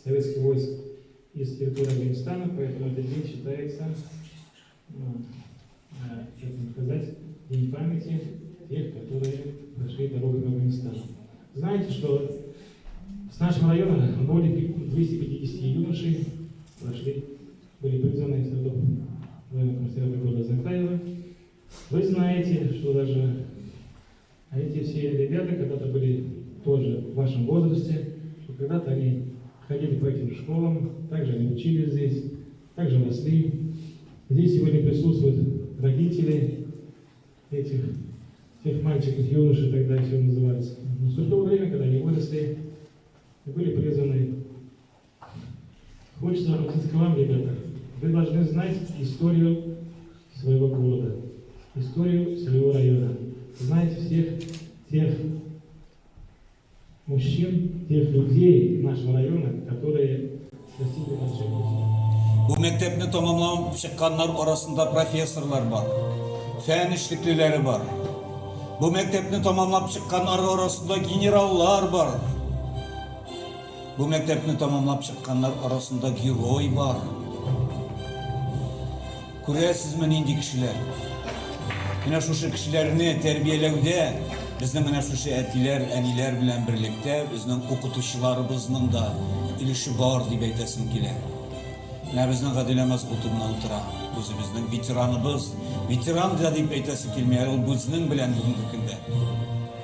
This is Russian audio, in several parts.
советских войск из территории Афганистана, поэтому этот день считается, как сказать, день памяти тех, которые прошли дорогу в Афганистан. Знаете, что с нашего района более 250 юношей были призваны из рядов военного комиссариата города Закаева. Вы знаете, что даже эти все ребята когда-то были тоже в вашем возрасте, что когда-то они ходили по этим школам, также они учились здесь, также росли. Здесь сегодня присутствуют родители тех мальчиков, юношей, тогда все называется. Но в то время, когда они выросли и были призваны, хочется обратиться к вам, ребята. Вы должны знать историю своего города, историю своего района. Знаете всех тех мужчин, тех людей нашего района, которые достигли больших высот. Bu mektepni tamamlab chiqqanlar orasida professorlar bor, fen ishliklilari bor. Bu mektepni tamamlab chiqqanlar orasida generallar bor. Bu mektepni tamamlab chiqqanlar orasida giroy bor. Ko'rasizmi endi kishilar? Mana shu kishilarni tarbiyalashda bizning mana shu atilar, anilar bilan birlikda bizning o'qituvchilarimizning da ulushi bor deb aytasim keladi. Mana bizning qadilamiz o'tirib o'tira. O'zi bizning veteran deb aytasi kelmaydi. U bizning bilan bugungi kunda.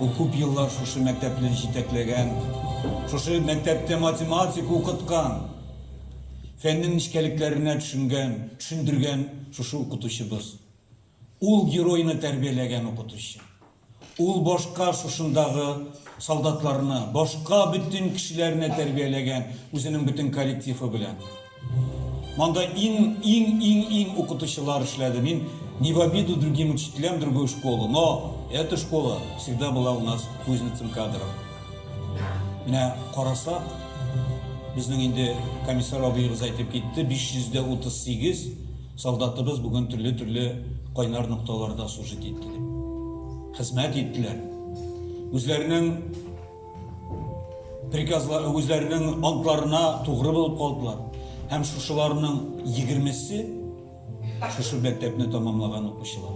U ko'p yillar shu maktabni yetaklagan, shu maktabda matematika o'qitgan, fanning ishkaliklarini tushundirgan shu o'qituvchimiz. Ул геройны тәрбиеләгән укытучы. Ул башка шушындагы солдатларны, башка бүтән кешеләрне тәрбиеләгән үзенең бүтән коллективы белән. Монда иң укытучылар эшләде. Мин не в обиду другим учителям другой школы, но эта школа всегда была у нас кузницем кадров. Менә карасак, безнең инде комиссар абыйыбыз әйтеп китте, 538 солдатыбыз бүген төрле кайнар нокталарда служить итте. Хезмәт иттеләр. Үзләренең приказлары, үзләренең антларына тугры булып калдылар. Һәм шушыларның 20-се шушы мәктәпне тәмамлаган укучылар.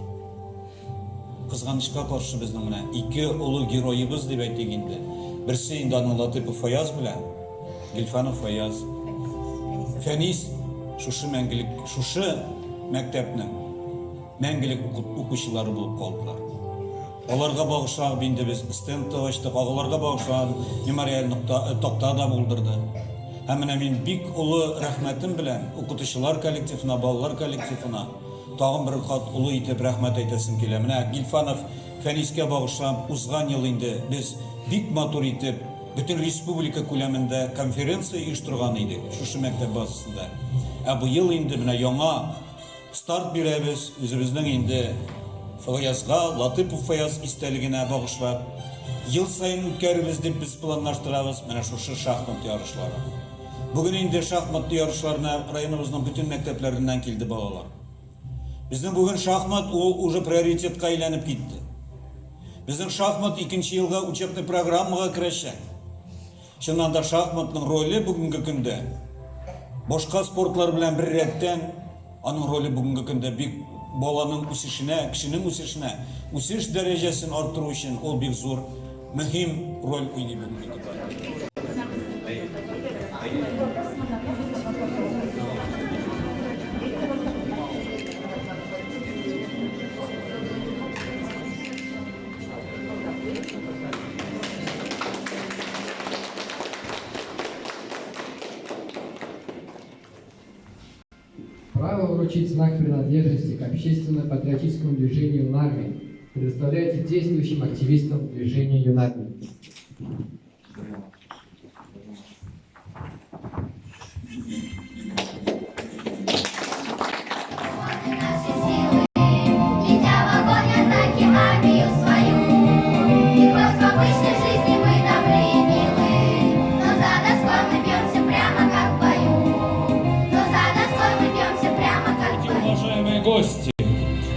Кызганычка каршы безнең менә ике улы героебыз дип әйтик инде. Берсе инде аның Латыпов Фаяз белән Гилфанов Фаяз. Фәнис шушы мәктәпнең мәңгелек укучылары булып калдылар. Аларга багышлап инде без стенд ачтык, аларга багышлап мемориаль такта да булдырды. Һәм менә мин бик улы рәхмәтем белән укытучылар коллективына, балалар коллективына тагын бер кат улы итеп рәхмәт әйтәсем килә. Менә Гилфанов Фәнискә багышлап узган ел инде без бик матур итеп бүтән республика күләмендә конференция оештырган идек шушы мәктәп базасында. Бу ел инде менә яңа старт бирәбез, үзебезнең инде Фаязга, Латыпов Фаяз истәлегенә багышлап, ел сайын үткәрбез дип біз планлаштырабыз менә шушы шахмат ярышлары. Бүген инде шахмат ярышларына районыбызның бүтән мәктәпләреннән килде балалар. Безнең бүген шахмат уже приоритетка әйләнеп китте. Безнең шахмат 2нче елга учебный программага керәчәк. Чыннан да шахматның роле бүгенге көндә башка спортлар белән бер рәттән аның роле бүгенге көндә бик баланың үсешенә, кешенең үсешенә, үсеш дәрәҗәсен арттыру өчен ул бик зур, мөһим роль уйный бүгенге көндә. Право вручить знак принадлежности к общественно-патриотическому движению «Юнармия» предоставляется действующим активистам движения «Юнармия».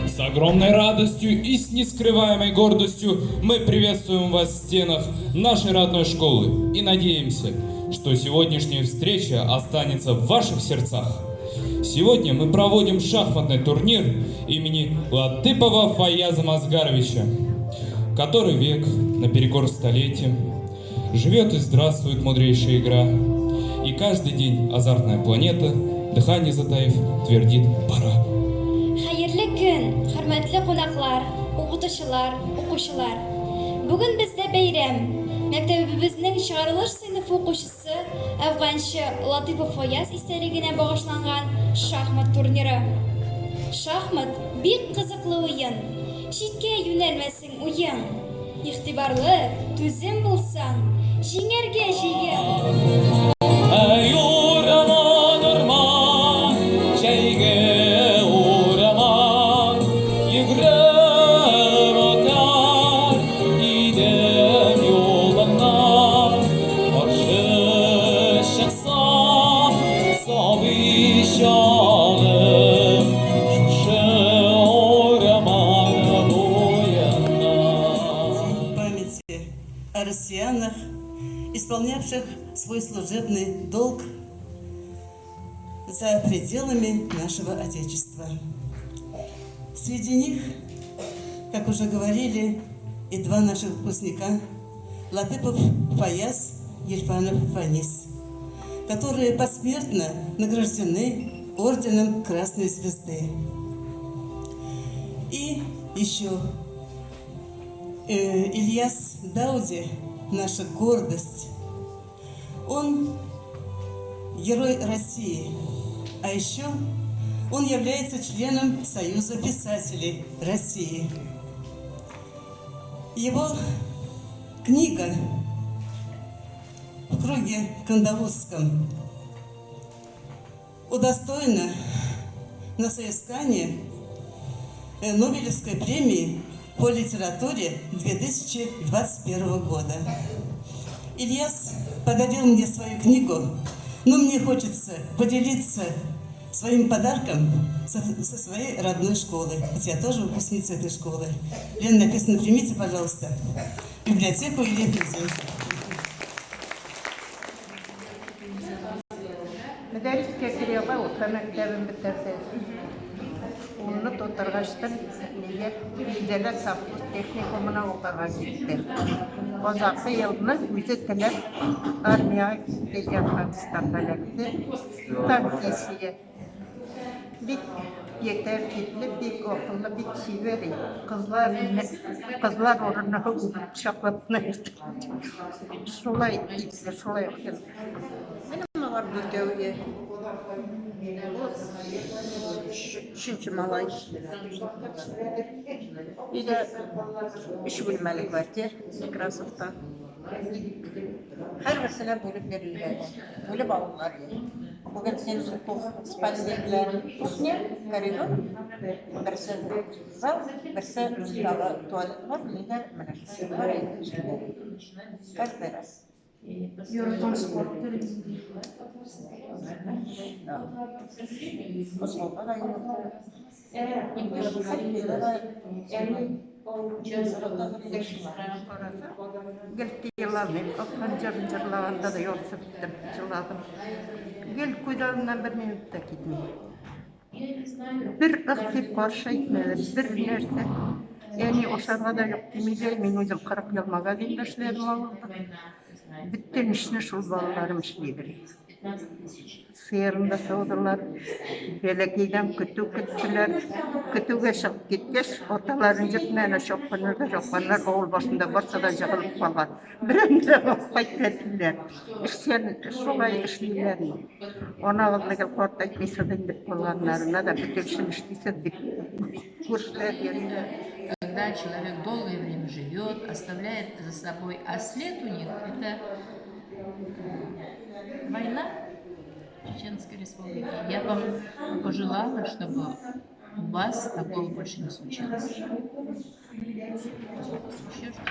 С огромной радостью и с нескрываемой гордостью мы приветствуем вас в стенах нашей родной школы и надеемся, что сегодняшняя встреча останется в ваших сердцах. Сегодня мы проводим шахматный турнир имени Латыпова Фаяза Мазгаровича, который век, наперекор столетиям, живет и здравствует мудрейшая игра. И каждый день азартная планета, дыхание затаив, твердит «пора». Хәерле көн, хөрмәтле кунаклар, укытучылар, укучылар. Бүген бездә бәйрәм. Мәктәбебезнең чыгарылыш сыйныфы укучысы Әфганчы Латыпов Фаяз истәлегенә багышланган шахмат турниры. Шахмат бик кызыклы уен. Читкә юнәлмәсең уен. Игътибарлы, түзем булсаң, җиңәргә җыен. Ай ураман урман, чәйгә ураман, йөгерер отар, идем юлыңнан, каршы чыксам, сабый чагым, шушы ураман буеннан. Памяти о россиянах, исполнявших свой служебный долг за пределами нашего Отечества. Среди них, как уже говорили, и два наших выпускника Латыпов Фаяз, Ельфанов Фанис, которые посмертно награждены орденом Красной Звезды. И еще Ильяс Дауди, наша гордость. Он герой России, а еще он является членом Союза писателей России. Его книга «В круге кандалузском» удостоена на соискание Нобелевской премии по литературе 2021 года. Ильяс подарил мне свою книгу, но мне хочется поделиться своим подарком со своей родной школы. Ведь я тоже выпускница этой школы. Лен, написано, примите, пожалуйста, библиотеку Ильи Фрунзе. Мәдәрескә кереуға утқа мәктәбін бітірді. Оны тотырғаштым, неге Билдәлі Сапқыз техникумына оқуға кетті. Озақы елны өзі тілеп армияға келген Пакистанға лекті. Танкисіге. Бик етер кетілі, бик оқылы, бик сүйвері. Қызлар орынығы ұғырып шақлапына ерді. Шолай оқылы. Менің мағар бөтеуге. Üçüncü malay. Bir de 3 bölmeli kvartir Nekrasov'da. Her birisine bölüp verirler. Bölüp alırlar. Bugün sen spalniler, kuchня, коридор, birisi zal, birisi tuvalet var. Bir de menajeri var. Каждый раз. Yoruldan spor. Geldi yıllarım, pancarın cırlağında da yol sürdüm, cırladım. Gel kuyruğundan bir minutta gitmeyeyim. Bir ıhtip karşı etmedi, bir nerse. Yani o şarada yok demeyeceğim, ben özüm 40 yıl magazinde işledim olurdu. Bütün işini şu bağlarım işleydir. Sıyırında soğudular, belekeyden kütü küttüler, kütüge çıkıp gitkeş, ortaların cıkmayana şokpanlar, oğul başında varsa da jığılıp kalgan. Birinde bakpayt ettiler, işten şolay işleyler. Ona ağızlığı kortayt mesadın dip olganlarına da bütün işini işleyse dip kurşlar yerinde. Когда человек долгое время живет, оставляет за собой, а след у них это война Чеченской Республики. Я вам пожелала, чтобы у вас такого больше не случилось. Еще что?